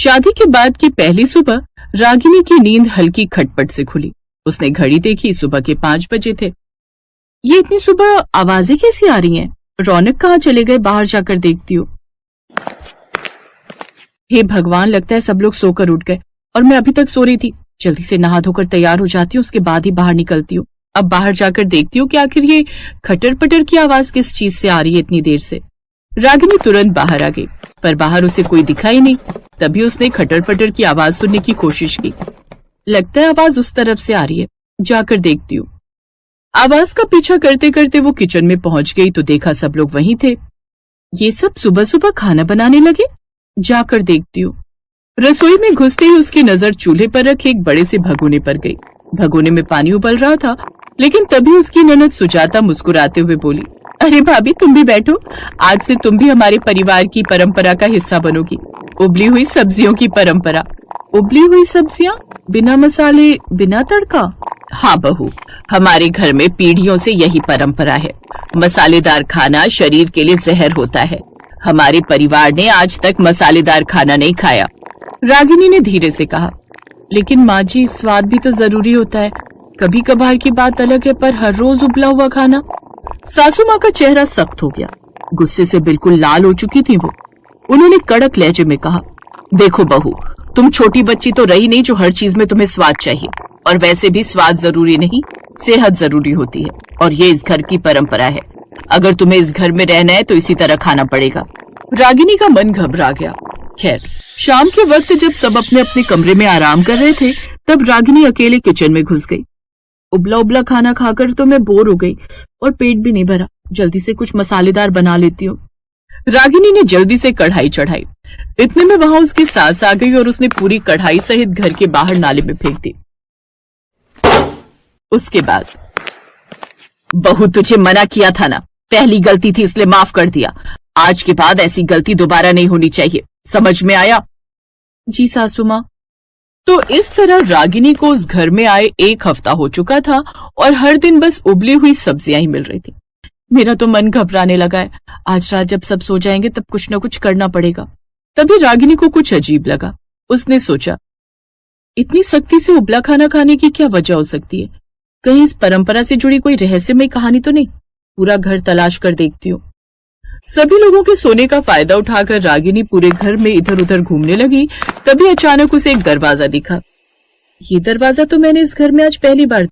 शादी के बाद की पहली सुबह रागिनी की नींद हल्की खटपट से खुली। उसने घड़ी देखी, सुबह के 5 बजे थे। ये इतनी सुबह आवाजें कैसी आ रही हैं? रौनक कहाँ चले गए? बाहर जाकर देखती हूँ। हे भगवान, लगता है सब लोग सोकर उठ गए और मैं अभी तक सो रही थी। जल्दी से नहा धोकर तैयार हो जाती हूँ, उसके बाद ही बाहर निकलती हूँ। अब बाहर जाकर देखती हूँ कि आखिर ये खटर पटर की आवाज किस चीज से आ रही है इतनी देर से। रागिनी तुरंत बाहर आ गई, पर बाहर उसे कोई दिखा ही नहीं। तभी उसने खटर पटर की आवाज सुनने की कोशिश की। लगता है आवाज उस तरफ से आ रही है, जाकर देखती हूँ। आवाज का पीछा करते करते वो किचन में पहुंच गई तो देखा सब लोग वहीं थे। ये सब सुबह सुबह खाना बनाने लगे। जाकर देखती हूँ। रसोई में घुसते ही उसकी नजर चूल्हे पर रखे एक बड़े से भगोने पर गई। भगोने में पानी उबल रहा था, लेकिन तभी उसकी ननद सुजाता मुस्कुराते हुए बोली, अरे भाभी, तुम भी बैठो। आज से तुम भी हमारे परिवार की परंपरा का हिस्सा बनोगी। उबली हुई सब्जियों की परंपरा। उबली हुई सब्जियां? बिना मसाले, बिना तड़का? हाँ बहू, हमारे घर में पीढ़ियों से यही परंपरा है। मसालेदार खाना शरीर के लिए जहर होता है। हमारे परिवार ने आज तक मसालेदार खाना नहीं खाया। रागिनी ने धीरे से कहा, लेकिन माँ जी, स्वाद भी तो जरूरी होता है। कभी कभार की बात अलग है, पर हर रोज उबला हुआ खाना। सासू माँ का चेहरा सख्त हो गया। गुस्से से बिल्कुल लाल हो चुकी थी वो। उन्होंने कड़क लहजे में कहा, देखो बहू, तुम छोटी बच्ची तो रही नहीं जो हर चीज में तुम्हें स्वाद चाहिए। और वैसे भी स्वाद जरूरी नहीं, सेहत जरूरी होती है, और ये इस घर की परंपरा है। अगर तुम्हें इस घर में रहना है तो इसी तरह खाना पड़ेगा। रागिनी का मन घबरा गया। खैर, शाम के वक्त जब सब अपने अपने कमरे में आराम कर रहे थे, तब रागिनी अकेले किचन में घुस गई। उबला उबला खाना खाकर तो मैं बोर हो गई और पेट भी नहीं भरा। जल्दी से कुछ मसालेदार बना लेती हूँ। रागिनी ने जल्दी से कढ़ाई चढ़ाई। इतने में वहां उसकी सास आ गई और उसने पूरी कढ़ाई सहित घर के बाहर नाले में फेंक दी। उसके बाद, बहू, तुझे मना किया था ना, पहली गलती थी इसलिए माफ कर दिया। आज के बाद ऐसी गलती दोबारा नहीं होनी चाहिए, समझ में आया? जी सासू माँ। तो इस तरह रागिनी को उस घर में आए 1 हफ्ता हो चुका था और हर दिन बस उबली हुई सब्जियां ही मिल रही थी। मेरा तो मन घबराने लगा है। आज रात जब सब सो जाएंगे तब कुछ न कुछ करना पड़ेगा। तभी रागिनी को कुछ अजीब लगा। उसने सोचा, इतनी सख्ती से उबला खाना खाने की क्या वजह हो सकती है? कहीं इस परंपरा से जुड़ी कोई रहस्यमय कहानी तो नहीं? पूरा घर तलाश कर देखती हूँ। सभी लोगों के सोने का फायदा उठाकर रागिनी पूरे घर में इधर उधर घूमने लगी। तभी अचानक उसे एक दरवाजा दिखा। ये दरवाजा तो मैंने इस घर में आज पहली बार